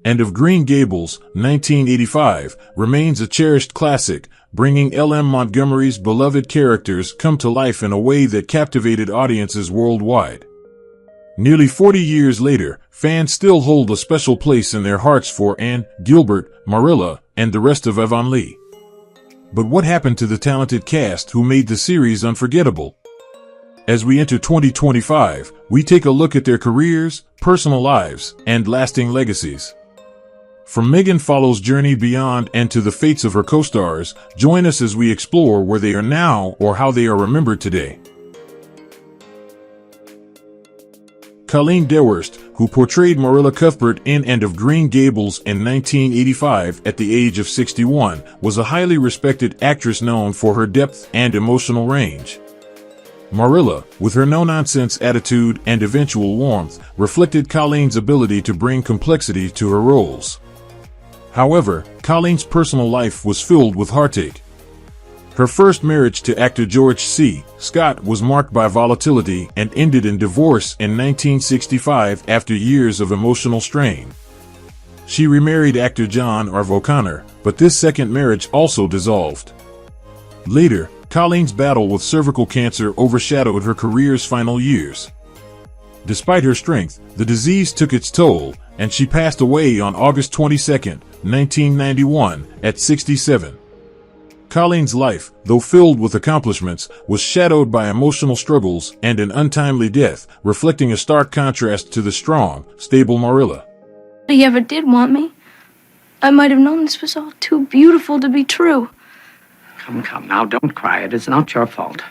and of Green Gables, 1985, remains a cherished classic, bringing L.M. Montgomery's beloved characters come to life in a way that captivated audiences worldwide. Nearly 40 years later, fans still hold a special place in their hearts for Anne, Gilbert, Marilla, and the rest of Avonlea. But what happened to the talented cast who made the series unforgettable? As we enter 2025, we take a look at their careers, personal lives, and lasting legacies. From Megan Follow's journey beyond and to the fates of her co-stars, join us as we explore where they are now or how they are remembered today. Colleen who portrayed Marilla Cuthbert in and of Green Gables in 1985 at the age of 61, was a highly respected actress known for her depth and emotional range. Marilla, with her no-nonsense attitude and eventual warmth, reflected Colleen's ability to bring complexity to her roles. However, Colleen's personal life was filled with heartache. Her first marriage to actor George C. Scott was marked by volatility and ended in divorce in 1965 after years of emotional strain. She remarried actor John R. O'Connor, but this second marriage also dissolved. Later, Colleen's battle with cervical cancer overshadowed her career's final years. Despite her strength, the disease took its toll, and she passed away on August 22, 1991, at 67. Colleen's life, though filled with accomplishments, was shadowed by emotional struggles and an untimely death, reflecting a stark contrast to the strong, stable Marilla. If he ever did want me, I might have known this was all too beautiful to be true. Come, now, don't cry. It is not your fault.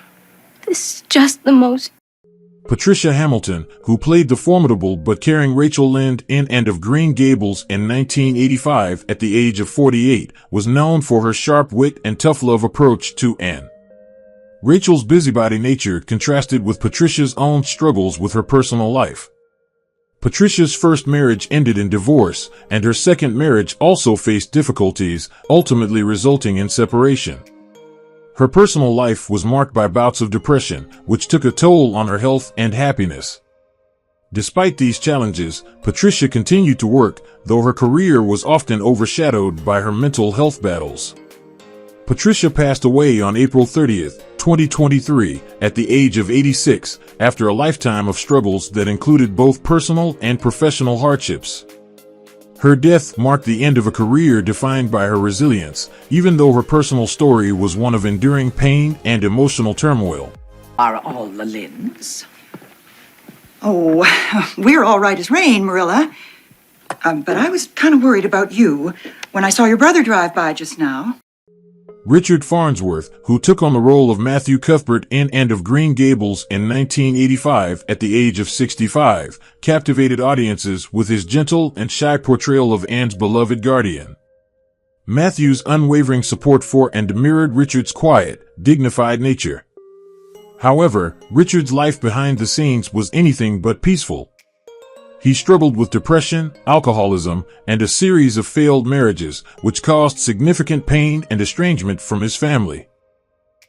This is just the most... Patricia Hamilton, who played the formidable but caring Rachel Lynde in and of Green Gables in 1985 at the age of 48, was known for her sharp wit and tough love approach to Anne. Rachel's busybody nature contrasted with Patricia's own struggles with her personal life. Patricia's first marriage ended in divorce, and her second marriage also faced difficulties, ultimately resulting in separation. Her personal life was marked by bouts of depression, which took a toll on her health and happiness. Despite these challenges, Patricia continued to work, though her career was often overshadowed by her mental health battles. Patricia passed away on April 30, 2023, at the age of 86, after a lifetime of struggles that included both personal and professional hardships. Her death marked the end of a career defined by her resilience, even though her personal story was one of enduring pain and emotional turmoil. Are all the Lyndes? Oh, we're all right as rain, Marilla. But I was kind of worried about you when I saw your brother drive by just now. Richard Farnsworth, who took on the role of Matthew Cuthbert in and of Green Gables in 1985 at the age of 65, captivated audiences with his gentle and shy portrayal of Anne's beloved guardian. Matthew's unwavering support for and mirrored Richard's quiet, dignified nature. However, Richard's life behind the scenes was anything but peaceful. He struggled with depression, alcoholism, and a series of failed marriages, which caused significant pain and estrangement from his family.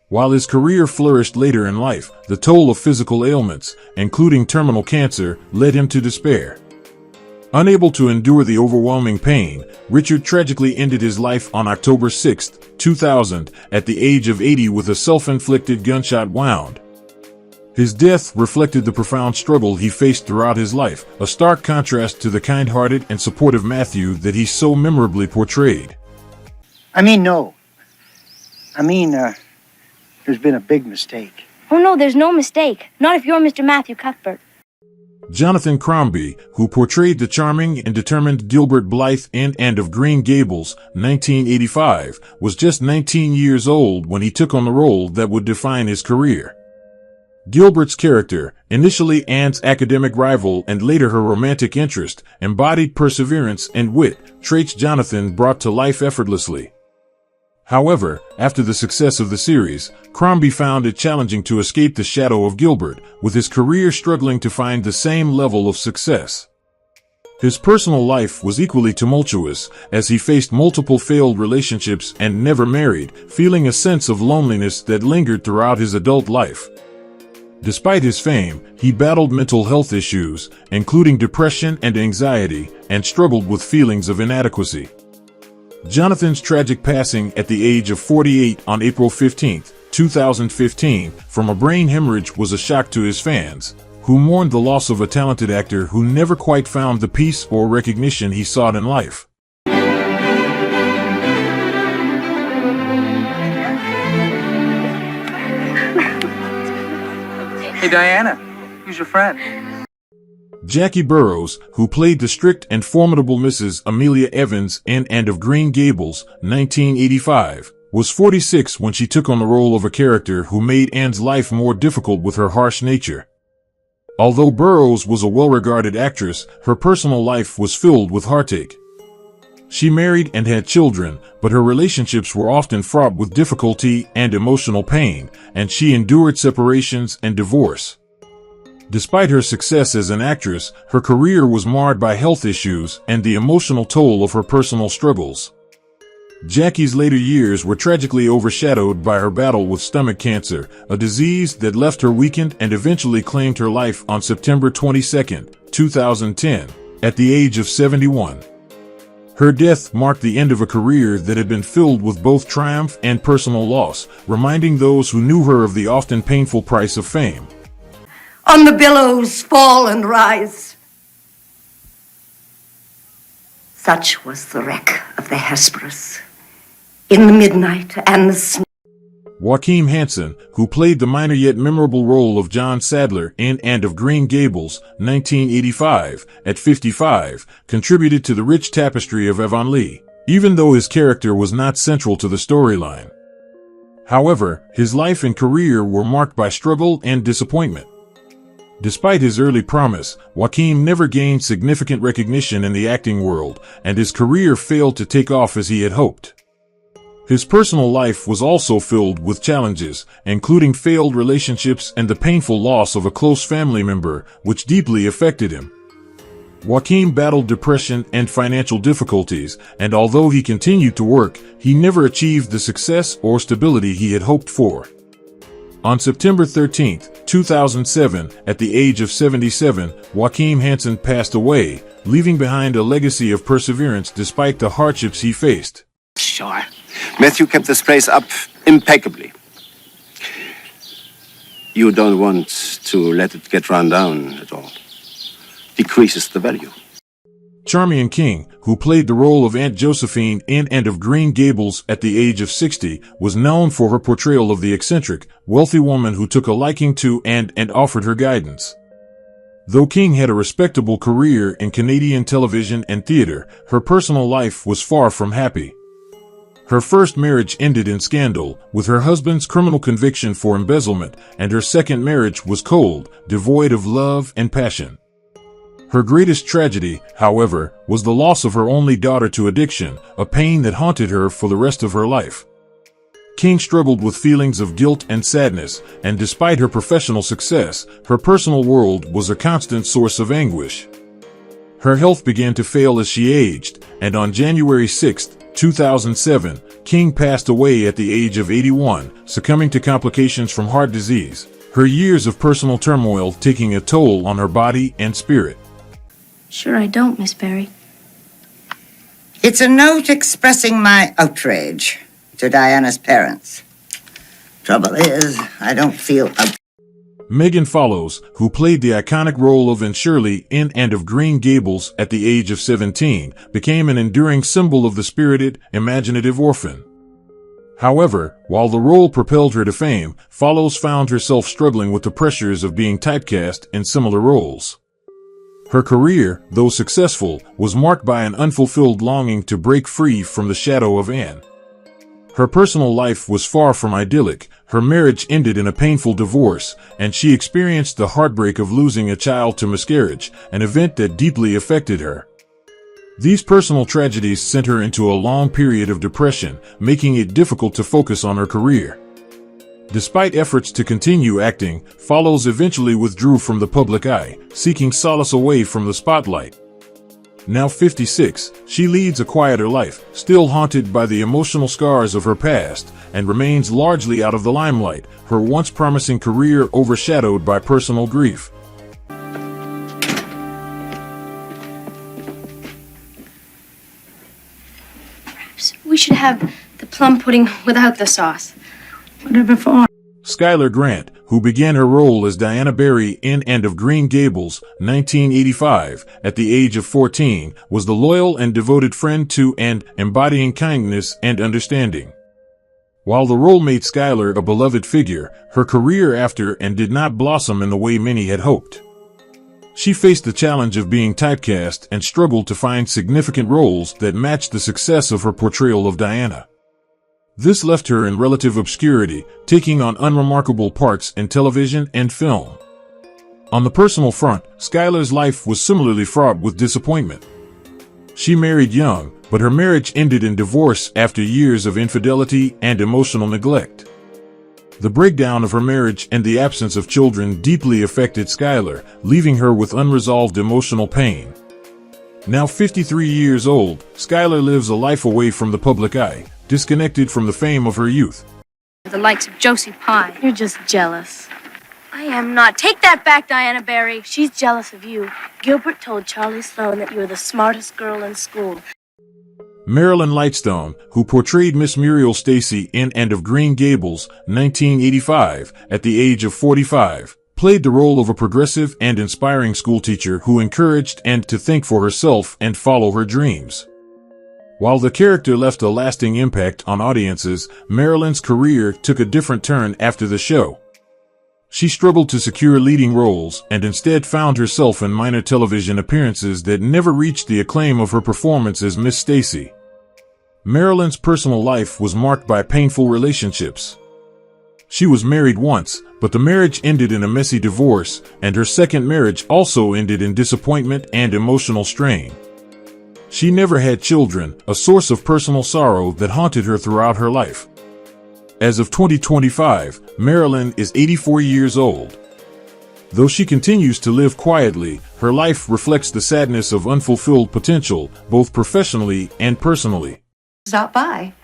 While his career flourished later in life, the toll of physical ailments, including terminal cancer, led him to despair. Unable to endure the overwhelming pain, Richard tragically ended his life on October 6, 2000, at the age of 80 with a self-inflicted gunshot wound. His death reflected the profound struggle he faced throughout his life, a stark contrast to the kind-hearted and supportive Matthew that he so memorably portrayed. No. There's been a big mistake. Oh no, there's no mistake. Not if you're Mr. Matthew Cuthbert. Jonathan Crombie, who portrayed the charming and determined Gilbert Blythe in and of Green Gables, 1985, was just 19 years old when he took on the role that would define his career. Gilbert's character, initially Anne's academic rival and later her romantic interest, embodied perseverance and wit, traits Jonathan brought to life effortlessly. However, after the success of the series, Crombie found it challenging to escape the shadow of Gilbert, with his career struggling to find the same level of success. His personal life was equally tumultuous, as he faced multiple failed relationships and never married, feeling a sense of loneliness that lingered throughout his adult life. Despite his fame, he battled mental health issues, including depression and anxiety, and struggled with feelings of inadequacy. Jonathan's tragic passing at the age of 48 on April 15, 2015, from a brain hemorrhage was a shock to his fans, who mourned the loss of a talented actor who never quite found the peace or recognition he sought in life. Hey, Diana, who's your friend? Jackie Burroughs, who played the strict and formidable Mrs. Amelia Evans in *And of Green Gables, 1985, was 46 when she took on the role of a character who made Anne's life more difficult with her harsh nature. Although Burroughs was a well-regarded actress, her personal life was filled with heartache. She married and had children, but her relationships were often fraught with difficulty and emotional pain, and she endured separations and divorce. Despite her success as an actress, her career was marred by health issues and the emotional toll of her personal struggles. Jackie's later years were tragically overshadowed by her battle with stomach cancer, a disease that left her weakened and eventually claimed her life on September 22, 2010, at the age of 71. Her death marked the end of a career that had been filled with both triumph and personal loss, reminding those who knew her of the often painful price of fame. On the billows fall and rise. Such was the wreck of the Hesperus. In the midnight and the snow. Joachim Hansen, who played the minor yet memorable role of John Sadler in *And of Green Gables, 1985, at 55, contributed to the rich tapestry of Avonlea, even though his character was not central to the storyline. However, his life and career were marked by struggle and disappointment. Despite his early promise, Joachim never gained significant recognition in the acting world, and his career failed to take off as he had hoped. His personal life was also filled with challenges, including failed relationships and the painful loss of a close family member, which deeply affected him. Joachim battled depression and financial difficulties, and although he continued to work, he never achieved the success or stability he had hoped for. On September 13, 2007, at the age of 77, Joachim Hansen passed away, leaving behind a legacy of perseverance despite the hardships he faced. Sure. Matthew kept this place up impeccably. You don't want to let it get run down at all. Decreases the value. Charmion King, who played the role of Aunt Josephine in *And of Green Gables at the age of 60, was known for her portrayal of the eccentric, wealthy woman who took a liking to and offered her guidance. Though King had a respectable career in Canadian television and theater, her personal life was far from happy. Her first marriage ended in scandal, with her husband's criminal conviction for embezzlement, and her second marriage was cold, devoid of love and passion. Her greatest tragedy, however, was the loss of her only daughter to addiction, a pain that haunted her for the rest of her life. King struggled with feelings of guilt and sadness, and despite her professional success, her personal world was a constant source of anguish. Her health began to fail as she aged, and on January 6, 2007, King passed away at the age of 81, succumbing to complications from heart disease, her years of personal turmoil taking a toll on her body and spirit. Sure I don't, Miss Barry. It's a note expressing my outrage to Diana's parents. Trouble is, I don't feel Megan Follows, who played the iconic role of Anne Shirley in *And of Green Gables at the age of 17, became an enduring symbol of the spirited, imaginative orphan. However, while the role propelled her to fame, Follows found herself struggling with the pressures of being typecast in similar roles. Her career, though successful, was marked by an unfulfilled longing to break free from the shadow of Anne. Her personal life was far from idyllic. Her marriage ended in a painful divorce, and she experienced the heartbreak of losing a child to miscarriage, an event that deeply affected her. These personal tragedies sent her into a long period of depression, making it difficult to focus on her career. Despite efforts to continue acting, Follows eventually withdrew from the public eye, seeking solace away from the spotlight. Now 56, she leads a quieter life, still haunted by the emotional scars of her past, and remains largely out of the limelight, her once promising career overshadowed by personal grief. We should have the plum pudding without the sauce. Whatever for. Schuyler Grant, who began her role as Diana Barry in and of Green Gables, 1985, at the age of 14, was the loyal and devoted friend to and embodying kindness and understanding. While the role made Schuyler a beloved figure, her career after and did not blossom in the way many had hoped. She faced the challenge of being typecast and struggled to find significant roles that matched the success of her portrayal of Diana. This left her in relative obscurity, taking on unremarkable parts in television and film. On the personal front, Schuyler's life was similarly fraught with disappointment. She married young, but her marriage ended in divorce after years of infidelity and emotional neglect. The breakdown of her marriage and the absence of children deeply affected Schuyler, leaving her with unresolved emotional pain. Now 53 years old, Schuyler lives a life away from the public eye, disconnected from the fame of her youth. The likes of Josie Pye. You're just jealous. I am not. Take that back, Diana Barry. She's jealous of you. Gilbert told Charlie Sloane that you were the smartest girl in school. Marilyn Lightstone, who portrayed Miss Muriel Stacy in and of Green Gables, 1985, at the age of 45, played the role of a progressive and inspiring schoolteacher who encouraged and to think for herself and follow her dreams. While the character left a lasting impact on audiences, Marilyn's career took a different turn after the show. She struggled to secure leading roles and instead found herself in minor television appearances that never reached the acclaim of her performance as Miss Stacy. Marilyn's personal life was marked by painful relationships. She was married once, but the marriage ended in a messy divorce, and her second marriage also ended in disappointment and emotional strain. She never had children, a source of personal sorrow that haunted her throughout her life. As of 2025, Marilyn is 84 years old. Though she continues to live quietly, her life reflects the sadness of unfulfilled potential, both professionally and personally. Stop by.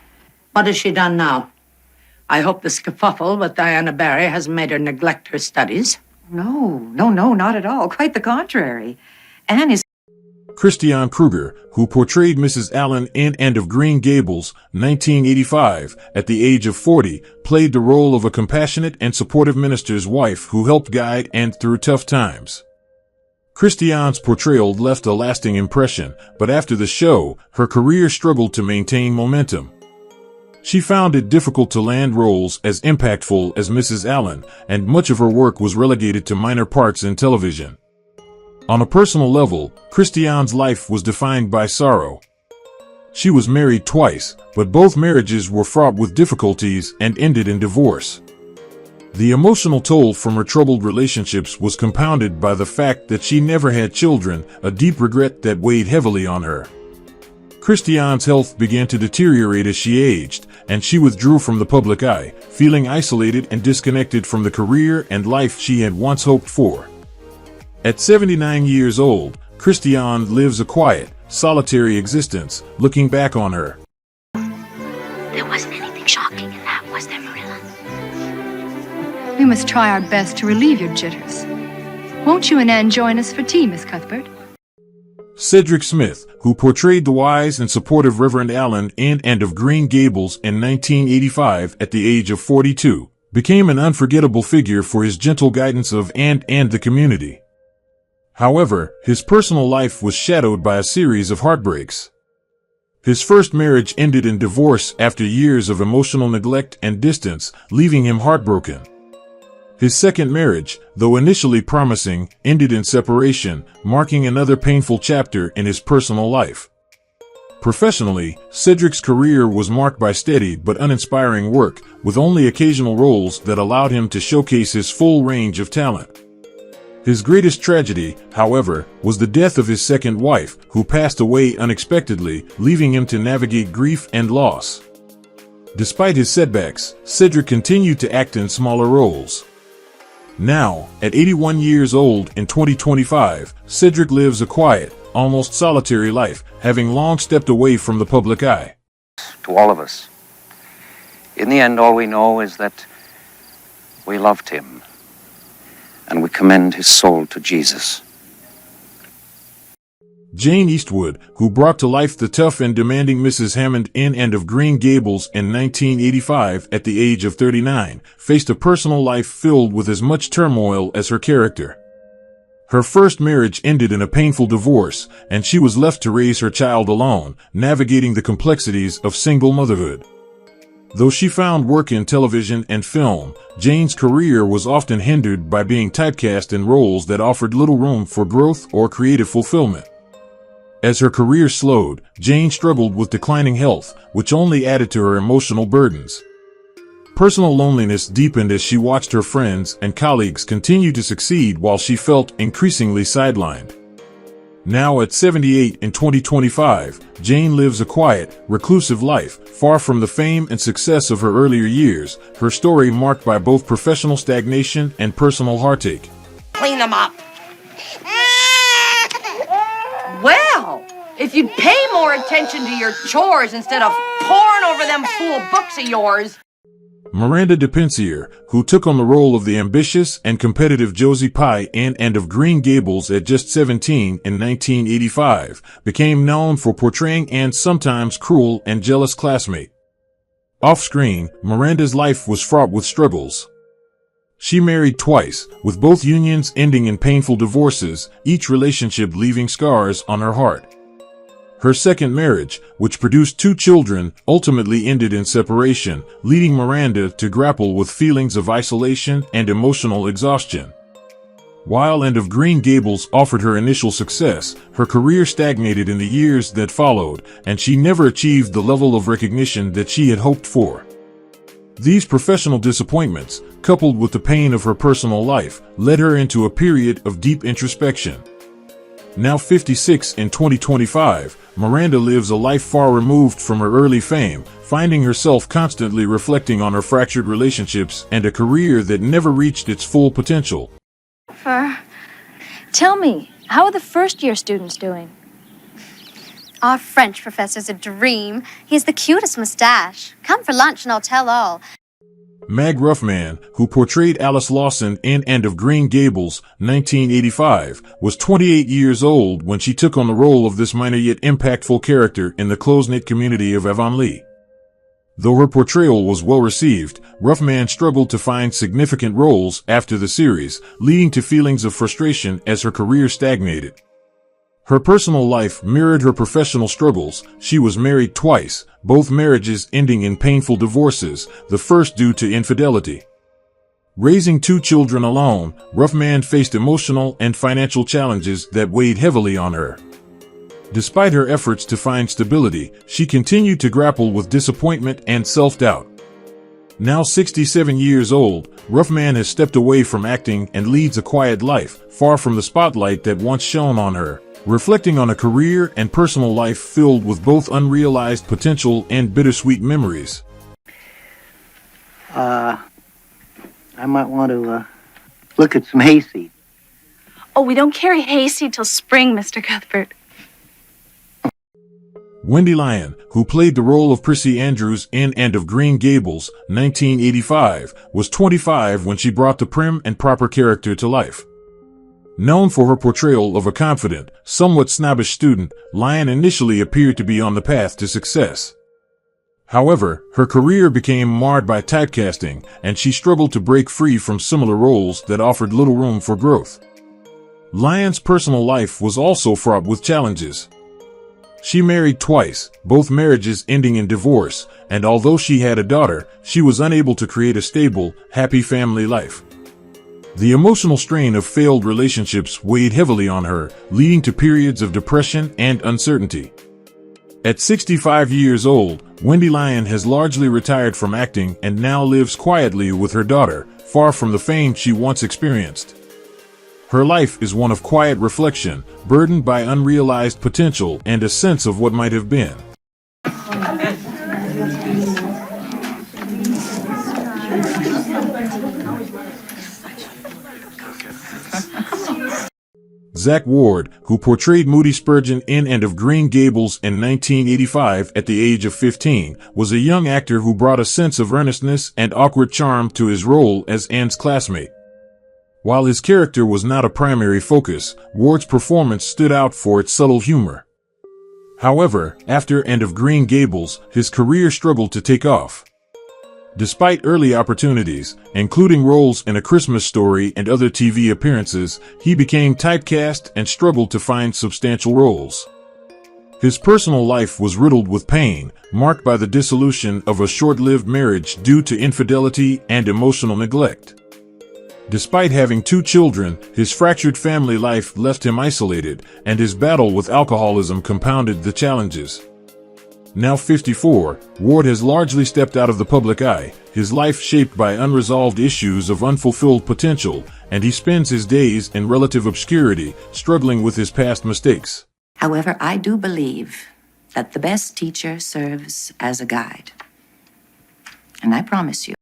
What has she done now? I hope the skerfuffle with Diana Barry hasn't made her neglect her studies. No, not at all. Quite the contrary. Anne is... Christiane Kruger, who portrayed Mrs. Allen in and of Green Gables, 1985, at the age of 40, played the role of a compassionate and supportive minister's wife who helped guide Anne through tough times. Christiane's portrayal left a lasting impression, but after the show, her career struggled to maintain momentum. She found it difficult to land roles as impactful as Mrs. Allen, and much of her work was relegated to minor parts in television. On a personal level, Christiane's life was defined by sorrow. She was married twice, but both marriages were fraught with difficulties and ended in divorce. The emotional toll from her troubled relationships was compounded by the fact that she never had children, a deep regret that weighed heavily on her. Christiane's health began to deteriorate as she aged, and she withdrew from the public eye, feeling isolated and disconnected from the career and life she had once hoped for. At 79 years old, Christiane lives a quiet, solitary existence, looking back on her. There wasn't anything shocking in that, was there, Marilla? We must try our best to relieve your jitters. Won't you and Anne join us for tea, Miss Cuthbert? Cedric Smith, who portrayed the wise and supportive Reverend Allen in and of Green Gables in 1985 at the age of 42, became an unforgettable figure for his gentle guidance of Anne and the community. However, his personal life was shadowed by a series of heartbreaks. His first marriage ended in divorce after years of emotional neglect and distance, leaving him heartbroken. His second marriage, though initially promising, ended in separation, marking another painful chapter in his personal life. Professionally, Cedric's career was marked by steady but uninspiring work, with only occasional roles that allowed him to showcase his full range of talent. His greatest tragedy, however, was the death of his second wife, who passed away unexpectedly, leaving him to navigate grief and loss. Despite his setbacks, Cedric continued to act in smaller roles. Now, at 81 years old in 2025, Cedric lives a quiet, almost solitary life, having long stepped away from the public eye. To all of us. In the end, all we know is that we loved him, and we commend his soul to Jesus. Jane Eastwood, who brought to life the tough and demanding Mrs. Hammond in and of Green Gables in 1985 at the age of 39, faced a personal life filled with as much turmoil as her character. Her first marriage ended in a painful divorce, and she was left to raise her child alone, navigating the complexities of single motherhood. Though she found work in television and film, Jane's career was often hindered by being typecast in roles that offered little room for growth or creative fulfillment. As her career slowed, Jane struggled with declining health, which only added to her emotional burdens. Personal loneliness deepened as she watched her friends and colleagues continue to succeed while she felt increasingly sidelined. Now at 78 in 2025, Jane lives a quiet, reclusive life, far from the fame and success of her earlier years, her story marked by both professional stagnation and personal heartache. Clean them up. Well, if you'd pay more attention to your chores instead of poring over them fool books of yours. Miranda DePensier, who took on the role of the ambitious and competitive Josie Pye in and of Green Gables at just 17 in 1985, became known for portraying Anne's sometimes cruel and jealous classmate. Off-screen, Miranda's life was fraught with struggles. She married twice, with both unions ending in painful divorces, each relationship leaving scars on her heart. Her second marriage, which produced 2 children, ultimately ended in separation, leading Miranda to grapple with feelings of isolation and emotional exhaustion. While and of Green Gables offered her initial success, her career stagnated in the years that followed, and she never achieved the level of recognition that she had hoped for. These professional disappointments, coupled with the pain of her personal life, led her into a period of deep introspection. Now 56 in 2025, Miranda lives a life far removed from her early fame, finding herself constantly reflecting on her fractured relationships and a career that never reached its full potential. Tell me, how are the first-year students doing? Our French professor's a dream. He has the cutest mustache. Come for lunch and I'll tell all. Meg Ruffman, who portrayed Alice Lawson in and of Green Gables, 1985, was 28 years old when she took on the role of this minor yet impactful character in the close-knit community of Avonlea. Though her portrayal was well received, Ruffman struggled to find significant roles after the series, leading to feelings of frustration as her career stagnated. Her personal life mirrored her professional struggles. She was married twice, both marriages ending in painful divorces, the first due to infidelity. Raising 2 children alone, Ruffman faced emotional and financial challenges that weighed heavily on her. Despite her efforts to find stability, she continued to grapple with disappointment and self-doubt. Now 67 years old, Ruffman has stepped away from acting and leads a quiet life, far from the spotlight that once shone on her, reflecting on a career and personal life filled with both unrealized potential and bittersweet memories. I might want to look at some hayseed. Oh, we don't carry hayseed till spring, Mr. Cuthbert. Wendy Lyon, who played the role of Prissy Andrews in and of Green Gables, 1985, was 25 when she brought the prim and proper character to life. Known for her portrayal of a confident, somewhat snobbish student, Lyon initially appeared to be on the path to success. However, her career became marred by typecasting, and she struggled to break free from similar roles that offered little room for growth. Lyon's personal life was also fraught with challenges. She married twice, both marriages ending in divorce, and although she had a daughter, she was unable to create a stable, happy family life. The emotional strain of failed relationships weighed heavily on her, leading to periods of depression and uncertainty. At 65 years old, Wendy Lyon has largely retired from acting and now lives quietly with her daughter, far from the fame she once experienced. Her life is one of quiet reflection, burdened by unrealized potential and a sense of what might have been. Zack Ward, who portrayed Moody Spurgeon in and of Green Gables in 1985 at the age of 15, was a young actor who brought a sense of earnestness and awkward charm to his role as Anne's classmate. While his character was not a primary focus, Ward's performance stood out for its subtle humor. However, after End of Green Gables, his career struggled to take off. Despite early opportunities, including roles in A Christmas Story and other TV appearances, he became typecast and struggled to find substantial roles. His personal life was riddled with pain, marked by the dissolution of a short-lived marriage due to infidelity and emotional neglect. Despite having 2 children, his fractured family life left him isolated, and his battle with alcoholism compounded the challenges. Now 54, Ward has largely stepped out of the public eye, his life shaped by unresolved issues of unfulfilled potential, and he spends his days in relative obscurity, struggling with his past mistakes. However, I do believe that the best teacher serves as a guide. And I promise you.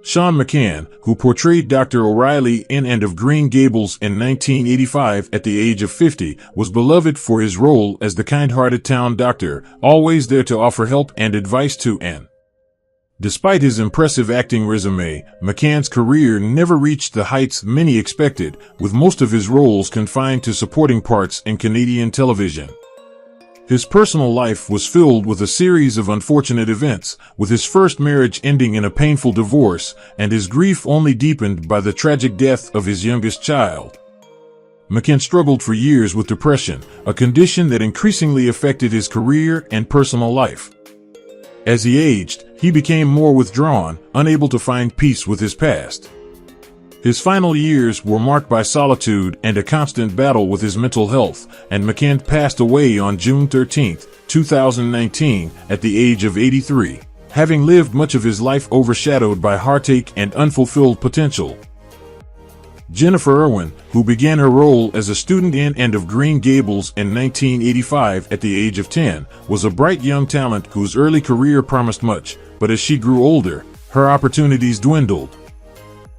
Sean McCann, who portrayed Dr. O'Reilly in End of Green Gables in 1985 at the age of 50, was beloved for his role as the kind-hearted town doctor, always there to offer help and advice to Anne. Despite his impressive acting resume, McCann's career never reached the heights many expected, with most of his roles confined to supporting parts in Canadian television. His personal life was filled with a series of unfortunate events, with his first marriage ending in a painful divorce, and his grief only deepened by the tragic death of his youngest child. McCann struggled for years with depression, a condition that increasingly affected his career and personal life. As he aged, he became more withdrawn, unable to find peace with his past. His final years were marked by solitude and a constant battle with his mental health, and McCann passed away on June 13, 2019, at the age of 83, having lived much of his life overshadowed by heartache and unfulfilled potential. Jennifer Irwin, who began her role as a student in End of Green Gables in 1985 at the age of 10, was a bright young talent whose early career promised much, but as she grew older, her opportunities dwindled.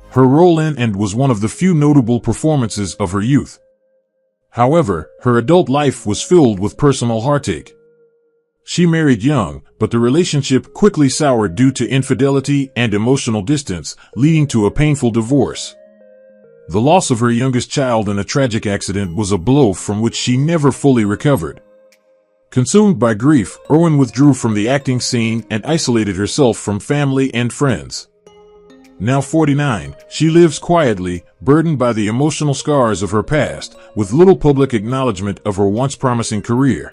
Her role in End was one of the few notable performances of her youth. However, her adult life was filled with personal heartache. She married young, but the relationship quickly soured due to infidelity and emotional distance, leading to a painful divorce. The loss of her youngest child in a tragic accident was a blow from which she never fully recovered. Consumed by grief, Irwin withdrew from the acting scene and isolated herself from family and friends. Now 49, she lives quietly, burdened by the emotional scars of her past, with little public acknowledgement of her once promising career.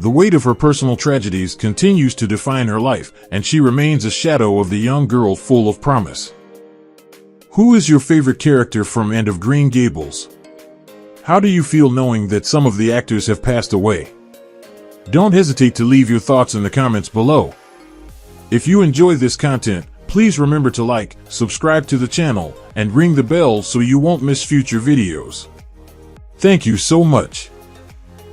The weight of her personal tragedies continues to define her life, and she remains a shadow of the young girl full of promise. Who is your favorite character from End of Green Gables? How do you feel knowing that some of the actors have passed away? Don't hesitate to leave your thoughts in the comments below. If you enjoy this content, please remember to like, subscribe to the channel, and ring the bell so you won't miss future videos. Thank you so much.